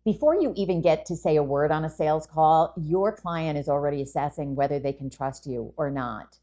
Before you even get to say a word on a sales call, your client is already assessing whether they can trust you or not.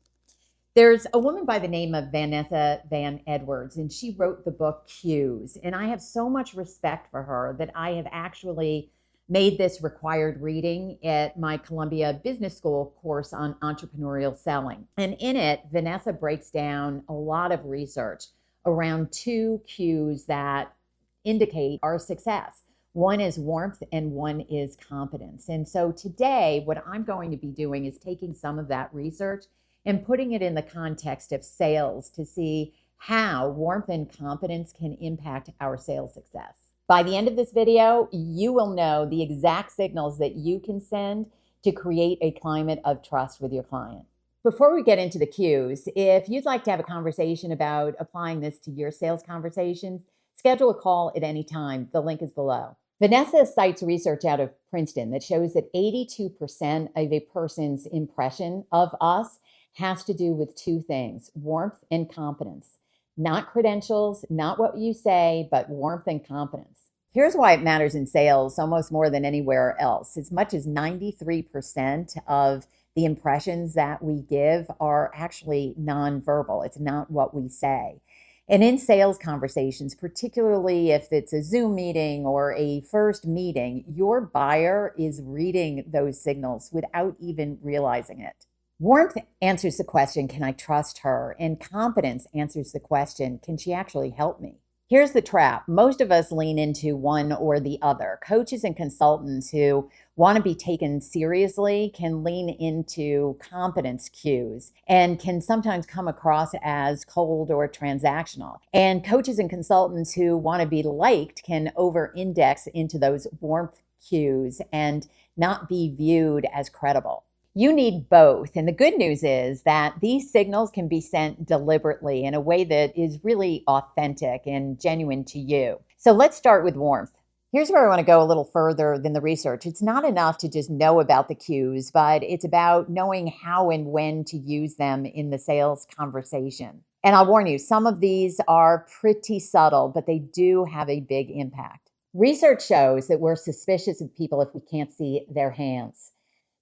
There's a woman by the name of Vanessa Van Edwards, and she wrote the book Cues. And I have so much respect for her that I have actually made this required reading at my Columbia Business School course on entrepreneurial selling. And in it, Vanessa breaks down a lot of research around two cues that indicate our success. One is warmth and one is competence. And so today, what I'm going to be doing is taking some of that research and putting it in the context of sales to see how warmth and competence can impact our sales success. By the end of this video, you will know the exact signals that you can send to create a climate of trust with your client. Before we get into the cues, if you'd like to have a conversation about applying this to your sales conversations, schedule a call at any time. The link is below. Vanessa cites research out of Princeton that shows that 82% of a person's impression of us has to do with two things: warmth and competence. Not credentials, not what you say, but warmth and competence. Here's why it matters in sales almost more than anywhere else. As much as 93% of the impressions that we give are actually nonverbal. It's not what we say. And in sales conversations, particularly if it's a Zoom meeting or a first meeting, your buyer is reading those signals without even realizing it. Warmth answers the question, can I trust her? And competence answers the question, can she actually help me? Here's the trap. Most of us lean into one or the other. Coaches and consultants who want to be taken seriously can lean into competence cues and can sometimes come across as cold or transactional. And coaches and consultants who want to be liked can over-index into those warmth cues and not be viewed as credible. You need both. And the good news is that these signals can be sent deliberately in a way that is really authentic and genuine to you. So let's start with warmth. Here's where I want to go a little further than the research. It's not enough to just know about the cues, but it's about knowing how and when to use them in the sales conversation. And I'll warn you, some of these are pretty subtle, but they do have a big impact. Research shows that we're suspicious of people if we can't see their hands.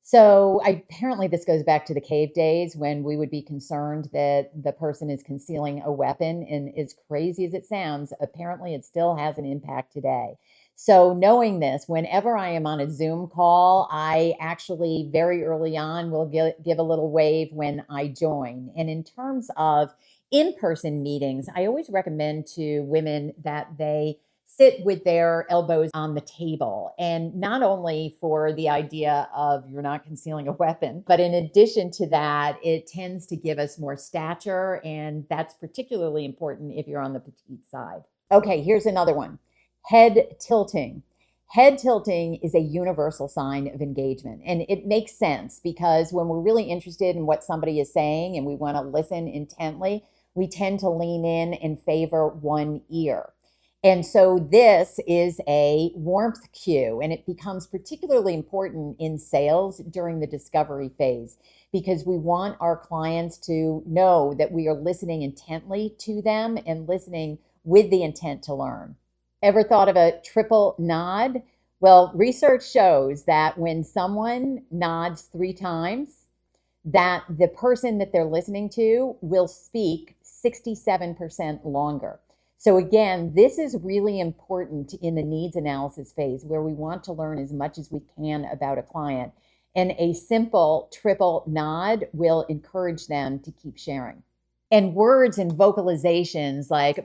So apparently this goes back to the cave days when we would be concerned that the person is concealing a weapon. And as crazy as it sounds, apparently it still has an impact today. So knowing this, whenever I am on a Zoom call, I actually very early on will give a little wave when I join. And in terms of in-person meetings, I always recommend to women that they sit with their elbows on the table. And not only for the idea of you're not concealing a weapon, but in addition to that, it tends to give us more stature. And that's particularly important if you're on the petite side. Okay, here's another one. Head tilting. Head tilting is a universal sign of engagement. And it makes sense because when we're really interested in what somebody is saying and we want to listen intently, we tend to lean in and favor one ear. And so this is a warmth cue, and it becomes particularly important in sales during the discovery phase because we want our clients to know that we are listening intently to them and listening with the intent to learn. Ever thought of a triple nod? Well, research shows that when someone nods 3 times, that the person that they're listening to will speak 67% longer. So again, this is really important in the needs analysis phase where we want to learn as much as we can about a client. And a simple triple nod will encourage them to keep sharing. And words and vocalizations like,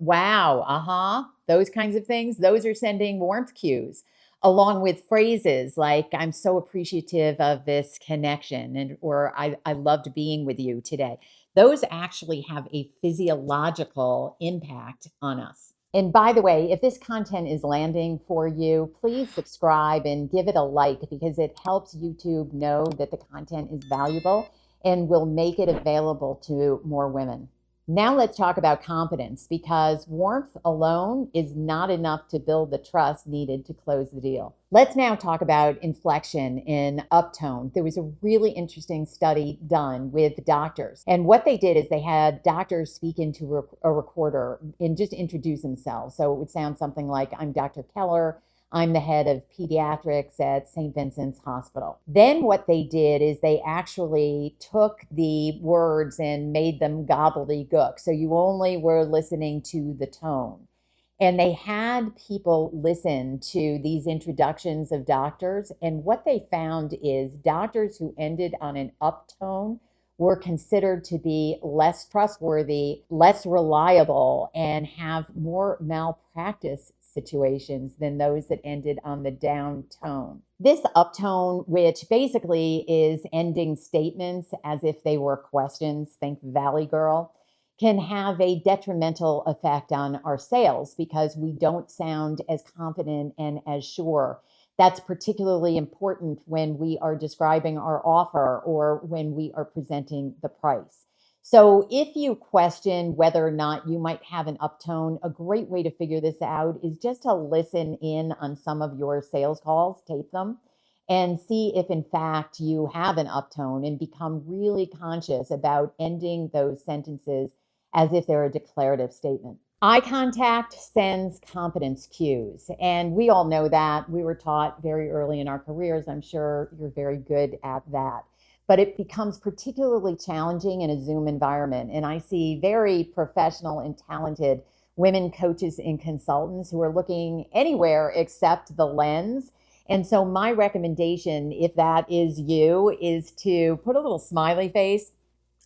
wow, those kinds of things, those are sending warmth cues, along with phrases like, I'm so appreciative of this connection, or I loved being with you today. Those actually have a physiological impact on us. And by the way, if this content is landing for you, please subscribe and give it a like because it helps YouTube know that the content is valuable and will make it available to more women. Now let's talk about competence because warmth alone is not enough to build the trust needed to close the deal. Let's now talk about inflection in uptone. There was a really interesting study done with doctors. And what they did is they had doctors speak into a recorder and just introduce themselves. So it would sound something like, I'm Dr. Keller. I'm the head of pediatrics at St. Vincent's Hospital. Then what they did is they actually took the words and made them gobbledygook. So you only were listening to the tone. And they had people listen to these introductions of doctors. And what they found is doctors who ended on an uptone were considered to be less trustworthy, less reliable, and have more malpractice situations than those that ended on the down tone. This uptone, which basically is ending statements as if they were questions, think Valley Girl, can have a detrimental effect on our sales because we don't sound as confident and as sure. That's particularly important when we are describing our offer or when we are presenting the price. So if you question whether or not you might have an uptone, a great way to figure this out is just to listen in on some of your sales calls, tape them, and see if in fact you have an uptone and become really conscious about ending those sentences as if they're a declarative statement. Eye contact sends competence cues, and we all know that. We were taught very early in our careers. I'm sure you're very good at that. But it becomes particularly challenging in a Zoom environment. And I see very professional and talented women coaches and consultants who are looking anywhere except the lens. And so my recommendation, if that is you, is to put a little smiley face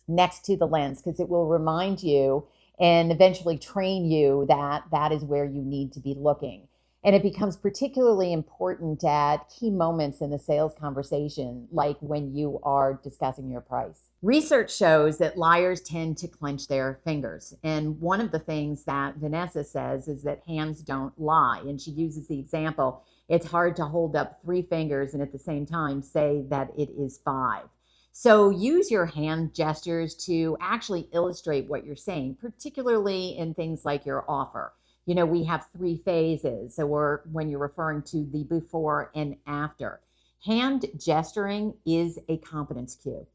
next to the lens because it will remind you and eventually train you that that is where you need to be looking. And it becomes particularly important at key moments in the sales conversation, like when you are discussing your price. Research shows that liars tend to clench their fingers. And one of the things that Vanessa says is that hands don't lie. And she uses the example, it's hard to hold up 3 fingers and at the same time say that it is 5. So use your hand gestures to actually illustrate what you're saying, particularly in things like your offer. You know, we have 3 phases, or when you're referring to the before and after. Hand gesturing is a competence cue.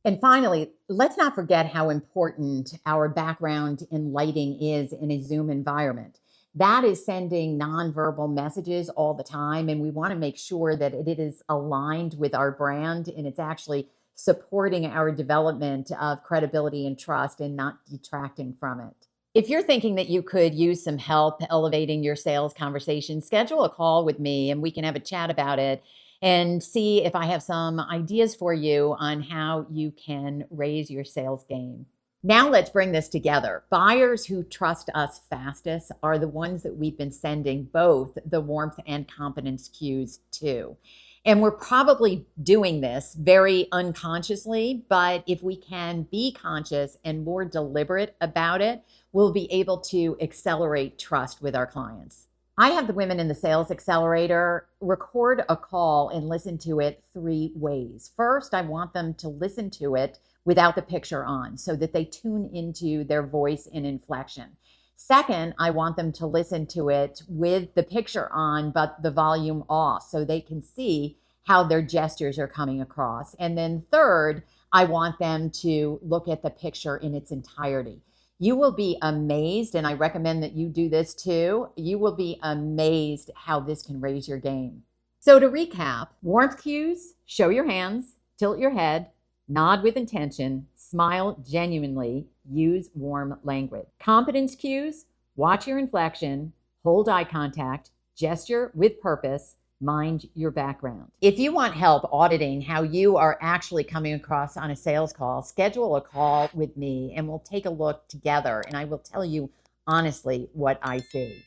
And finally, let's not forget how important our background in lighting is in a Zoom environment. That is sending nonverbal messages all the time, and we want to make sure that it is aligned with our brand and it's actually supporting our development of credibility and trust and not detracting from it. If you're thinking that you could use some help elevating your sales conversation, schedule a call with me and we can have a chat about it and see if I have some ideas for you on how you can raise your sales game. Now let's bring this together. Buyers who trust us fastest are the ones that we've been sending both the warmth and competence cues to. And we're probably doing this very unconsciously, but if we can be conscious and more deliberate about it, we'll be able to accelerate trust with our clients. I have the Women in the Sales Accelerator record a call and listen to it 3 ways. First, I want them to listen to it without the picture on so that they tune into their voice and inflection. Second, I want them to listen to it with the picture on, but the volume off so they can see how their gestures are coming across. And then third, I want them to look at the picture in its entirety. You will be amazed, and I recommend that you do this too. You will be amazed how this can raise your game. So to recap, warmth cues, show your hands, tilt your head, nod with intention, smile genuinely, use warm language. Competence cues, watch your inflection, hold eye contact, gesture with purpose, mind your background. If you want help auditing how you are actually coming across on a sales call, schedule a call with me and we'll take a look together and I will tell you honestly what I see.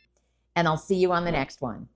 And I'll see you on the next one.